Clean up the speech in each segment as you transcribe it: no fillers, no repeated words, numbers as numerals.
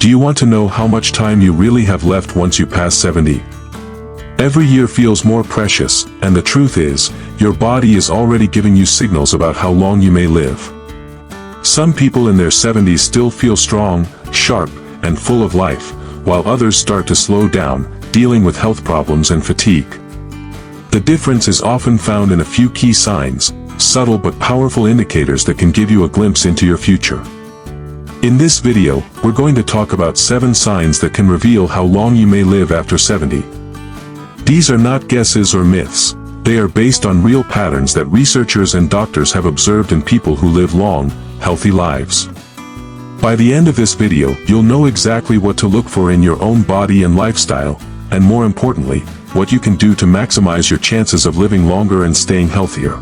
Do you want to know how much time you really have left once you pass 70? Every year feels more precious, and the truth is, your body is already giving you signals about how long you may live. Some people in their 70s still feel strong, sharp, and full of life, while others start to slow down, dealing with health problems and fatigue. The difference is often found in a few key signs, subtle but powerful indicators that can give you a glimpse into your future. In this video, we're going to talk about 7 signs that can reveal how long you may live after 70. These are not guesses or myths. They are based on real patterns that researchers and doctors have observed in people who live long, healthy lives. By the end of this video, you'll know exactly what to look for in your own body and lifestyle, and more importantly, what you can do to maximize your chances of living longer and staying healthier.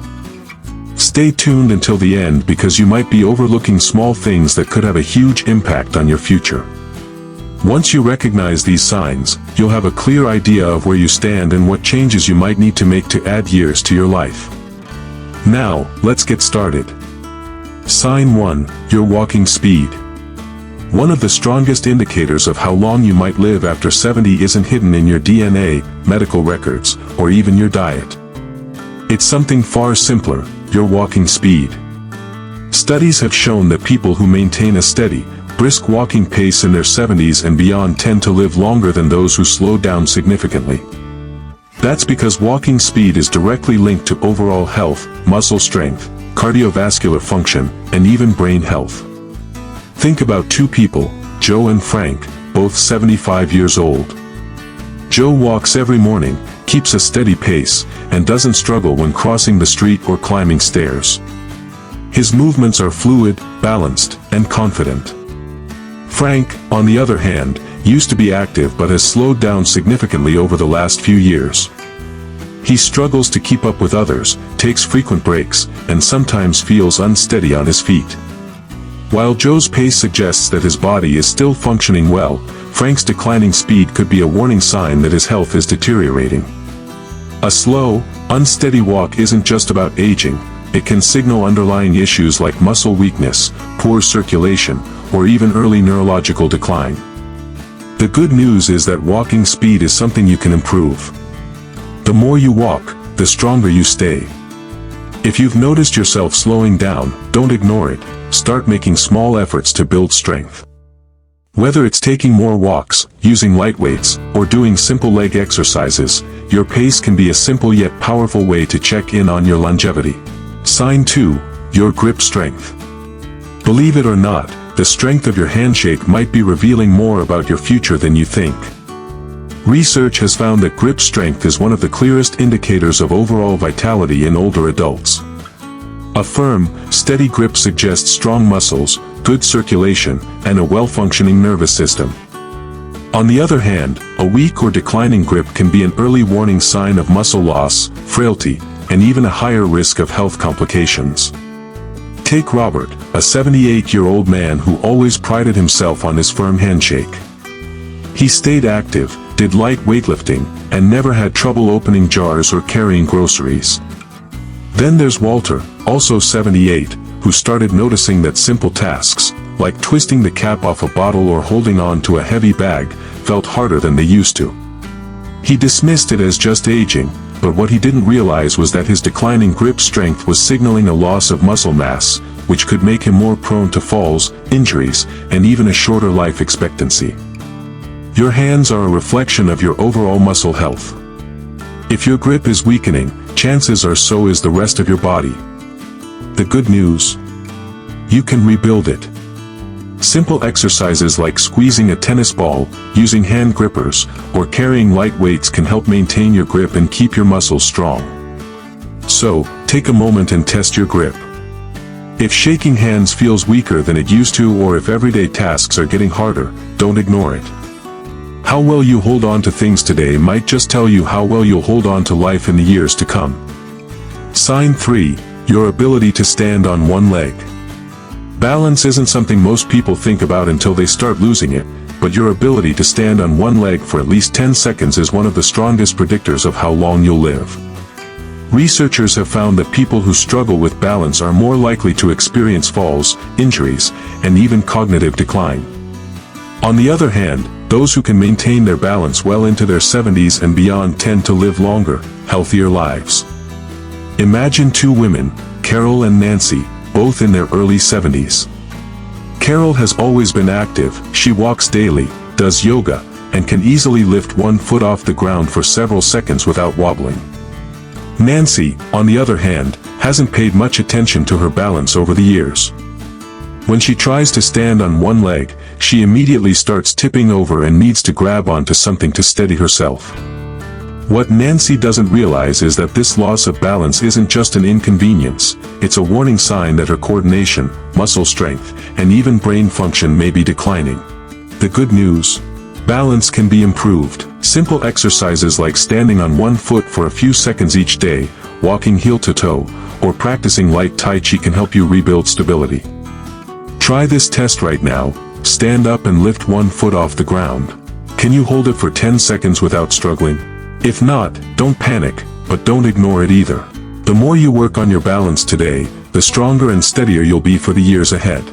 Stay tuned until the end because you might be overlooking small things that could have a huge impact on your future. Once you recognize these signs, you'll have a clear idea of where you stand and what changes you might need to make to add years to your life. Now, let's get started. Sign 1, your walking speed. One of the strongest indicators of how long you might live after 70 isn't hidden in your DNA, medical records, or even your diet. It's something far simpler, your walking speed. Studies have shown that people who maintain a steady, brisk walking pace in their 70s and beyond tend to live longer than those who slow down significantly. That's because walking speed is directly linked to overall health, muscle strength, cardiovascular function, and even brain health. Think about 2 people, Joe and Frank, both 75 years old. Joe walks every morning, keeps a steady pace, and doesn't struggle when crossing the street or climbing stairs. His movements are fluid, balanced, and confident. Frank, on the other hand, used to be active but has slowed down significantly over the last few years. He struggles to keep up with others, takes frequent breaks, and sometimes feels unsteady on his feet. While Joe's pace suggests that his body is still functioning well, Frank's declining speed could be a warning sign that his health is deteriorating. A slow, unsteady walk isn't just about aging, it can signal underlying issues like muscle weakness, poor circulation, or even early neurological decline. The good news is that walking speed is something you can improve. The more you walk, the stronger you stay. If you've noticed yourself slowing down, don't ignore it. Start making small efforts to build strength. Whether it's taking more walks, using light weights, or doing simple leg exercises, your pace can be a simple yet powerful way to check in on your longevity. Sign 2, your grip strength. Believe it or not, the strength of your handshake might be revealing more about your future than you think. Research has found that grip strength is one of the clearest indicators of overall vitality in older adults. A firm, steady grip suggests strong muscles, good circulation, and a well-functioning nervous system. On the other hand, a weak or declining grip can be an early warning sign of muscle loss, frailty, and even a higher risk of health complications. Take Robert, a 78-year-old man who always prided himself on his firm handshake. He stayed active, did light weightlifting, and never had trouble opening jars or carrying groceries. Then there's Walter, also 78, who started noticing that simple tasks, like twisting the cap off a bottle or holding on to a heavy bag, felt harder than they used to. He dismissed it as just aging, but what he didn't realize was that his declining grip strength was signaling a loss of muscle mass, which could make him more prone to falls, injuries, and even a shorter life expectancy. Your hands are a reflection of your overall muscle health. If your grip is weakening, chances are so is the rest of your body. The good news? You can rebuild it. Simple exercises like squeezing a tennis ball, using hand grippers, or carrying light weights can help maintain your grip and keep your muscles strong. So, take a moment and test your grip. If shaking hands feels weaker than it used to or if everyday tasks are getting harder, don't ignore it. How well you hold on to things today might just tell you how well you'll hold on to life in the years to come. Sign 3, your ability to stand on one leg. Balance isn't something most people think about until they start losing it, but your ability to stand on one leg for at least 10 seconds is one of the strongest predictors of how long you'll live. Researchers have found that people who struggle with balance are more likely to experience falls, injuries, and even cognitive decline. On the other hand, those who can maintain their balance well into their 70s and beyond tend to live longer, healthier lives. Imagine two women, Carol and Nancy, both in their early 70s. Carol has always been active, she walks daily, does yoga, and can easily lift one foot off the ground for several seconds without wobbling. Nancy, on the other hand, hasn't paid much attention to her balance over the years. When she tries to stand on one leg, she immediately starts tipping over and needs to grab onto something to steady herself. What Nancy doesn't realize is that this loss of balance isn't just an inconvenience, it's a warning sign that her coordination, muscle strength, and even brain function may be declining. The good news? Balance can be improved. Simple exercises like standing on one foot for a few seconds each day, walking heel to toe, or practicing light Tai Chi can help you rebuild stability. Try this test right now. Stand up and lift one foot off the ground. Can you hold it for 10 seconds without struggling? If not, don't panic, but don't ignore it either. The more you work on your balance today, the stronger and steadier you'll be for the years ahead.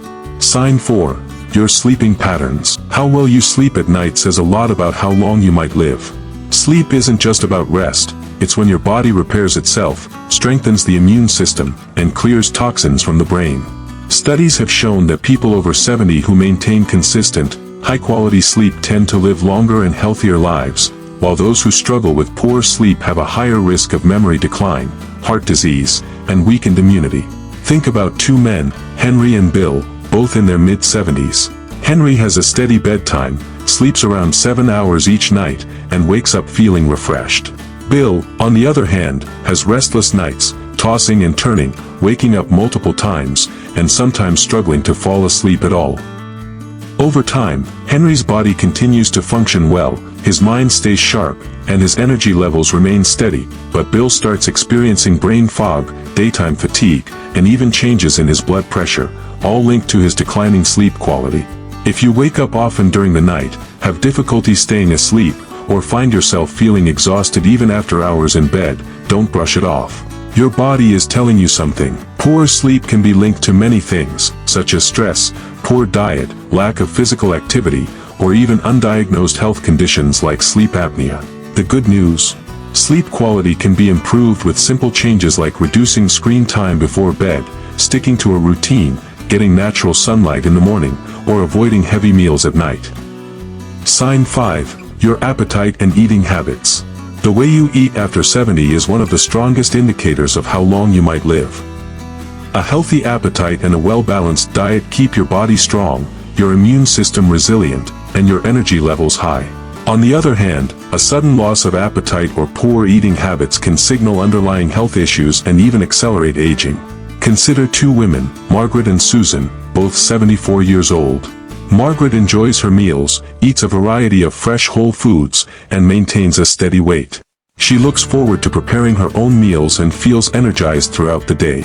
Sign 4. Your sleeping patterns. How well you sleep at night says a lot about how long you might live. Sleep isn't just about rest, it's when your body repairs itself, strengthens the immune system, and clears toxins from the brain. Studies have shown that people over 70 who maintain consistent, high-quality sleep tend to live longer and healthier lives, while those who struggle with poor sleep have a higher risk of memory decline, heart disease, and weakened immunity. Think about two men, Henry and Bill, both in their mid-70s. Henry has a steady bedtime, sleeps around 7 hours each night, and wakes up feeling refreshed. Bill, on the other hand, has restless nights, tossing and turning, waking up multiple times, and sometimes struggling to fall asleep at all. Over time, Henry's body continues to function well, his mind stays sharp, and his energy levels remain steady, but Bill starts experiencing brain fog, daytime fatigue, and even changes in his blood pressure, all linked to his declining sleep quality. If you wake up often during the night, have difficulty staying asleep, or find yourself feeling exhausted even after hours in bed, don't brush it off. Your body is telling you something. Poor sleep can be linked to many things, such as stress, poor diet, lack of physical activity, or even undiagnosed health conditions like sleep apnea. The good news? Sleep quality can be improved with simple changes like reducing screen time before bed, sticking to a routine, getting natural sunlight in the morning, or avoiding heavy meals at night. Sign 5. Your appetite and eating habits. The way you eat after 70 is one of the strongest indicators of how long you might live. A healthy appetite and a well-balanced diet keep your body strong, your immune system resilient, and your energy levels high. On the other hand, a sudden loss of appetite or poor eating habits can signal underlying health issues and even accelerate aging. Consider two women, Margaret and Susan, both 74 years old. Margaret enjoys her meals, eats a variety of fresh whole foods, and maintains a steady weight. She looks forward to preparing her own meals and feels energized throughout the day.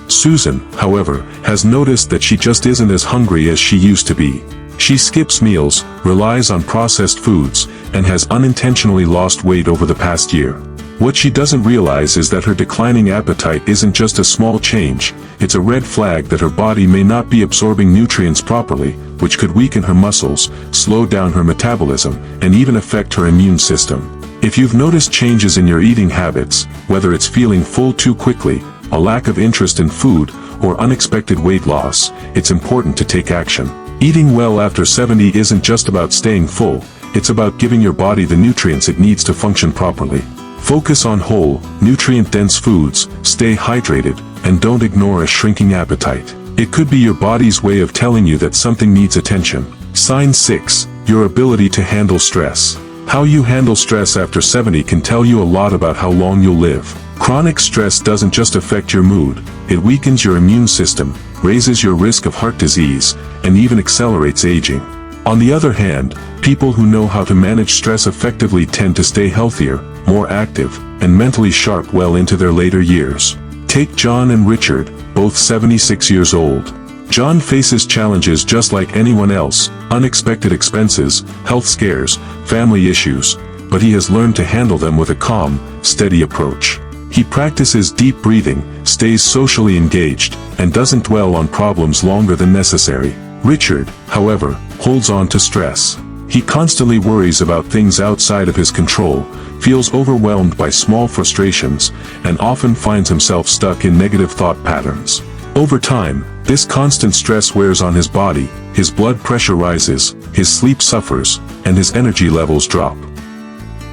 Susan, however, has noticed that she just isn't as hungry as she used to be. She skips meals, relies on processed foods, and has unintentionally lost weight over the past year. What she doesn't realize is that her declining appetite isn't just a small change, it's a red flag that her body may not be absorbing nutrients properly, which could weaken her muscles, slow down her metabolism, and even affect her immune system. If you've noticed changes in your eating habits, whether it's feeling full too quickly, a lack of interest in food, or unexpected weight loss, it's important to take action. Eating well after 70 isn't just about staying full, it's about giving your body the nutrients it needs to function properly. Focus on whole, nutrient-dense foods, stay hydrated, and don't ignore a shrinking appetite. It could be your body's way of telling you that something needs attention. Sign 6. Your ability to handle stress. How you handle stress after 70 can tell you a lot about how long you'll live. Chronic stress doesn't just affect your mood, it weakens your immune system, raises your risk of heart disease, and even accelerates aging. On the other hand, people who know how to manage stress effectively tend to stay healthier, more active, and mentally sharp well into their later years. Take John and Richard, both 76 years old. John faces challenges just like anyone else, unexpected expenses, health scares, family issues, but he has learned to handle them with a calm, steady approach. He practices deep breathing, stays socially engaged, and doesn't dwell on problems longer than necessary. Richard, however, holds on to stress. He constantly worries about things outside of his control, feels overwhelmed by small frustrations, and often finds himself stuck in negative thought patterns. Over time, this constant stress wears on his body, his blood pressure rises, his sleep suffers, and his energy levels drop.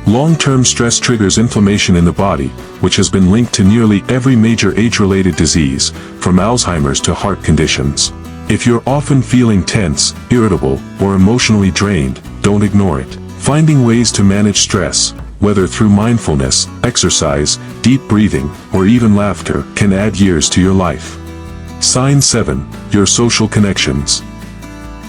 Long-term stress triggers inflammation in the body, which has been linked to nearly every major age-related disease, from Alzheimer's to heart conditions. If you're often feeling tense, irritable, or emotionally drained, don't ignore it. Finding ways to manage stress, whether through mindfulness, exercise, deep breathing, or even laughter, can add years to your life. Sign 7. Your social connections.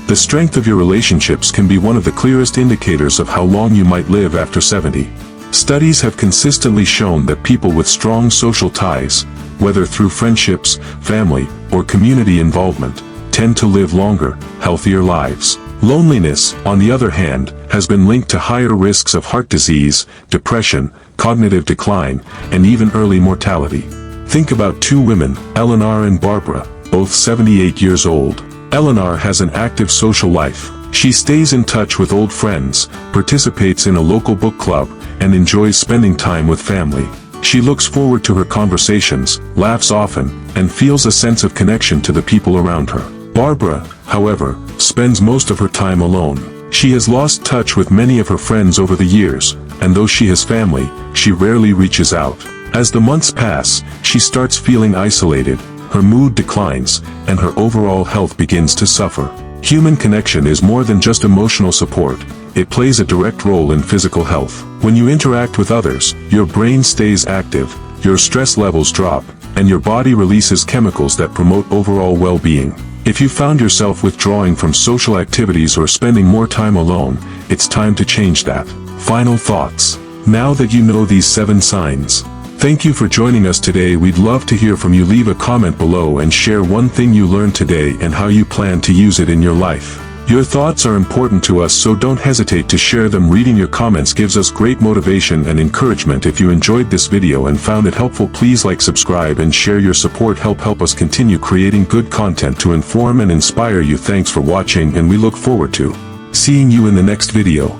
The strength of your relationships can be one of the clearest indicators of how long you might live after 70. Studies have consistently shown that people with strong social ties, whether through friendships, family, or community involvement, tend to live longer, healthier lives. Loneliness, on the other hand, has been linked to higher risks of heart disease, depression, cognitive decline, and even early mortality. Think about two women, Eleanor and Barbara, both 78 years old. Eleanor has an active social life. She stays in touch with old friends, participates in a local book club, and enjoys spending time with family. She looks forward to her conversations, laughs often, and feels a sense of connection to the people around her. Barbara, however, spends most of her time alone. She has lost touch with many of her friends over the years, and though she has family, she rarely reaches out. As the months pass, she starts feeling isolated, her mood declines, and her overall health begins to suffer. Human connection is more than just emotional support, it plays a direct role in physical health. When you interact with others, your brain stays active, your stress levels drop, and your body releases chemicals that promote overall well-being. If you found yourself withdrawing from social activities or spending more time alone, it's time to change that. Final thoughts. Now that you know these 7 signs, thank you for joining us today. We'd love to hear from you. Leave a comment below and share one thing you learned today and how you plan to use it in your life. Your thoughts are important to us, so don't hesitate to share them. Reading your comments gives us great motivation and encouragement. If you enjoyed this video and found it helpful, please like, subscribe, and share. Your support help us continue creating good content to inform and inspire you. Thanks for watching, and we look forward to seeing you in the next video.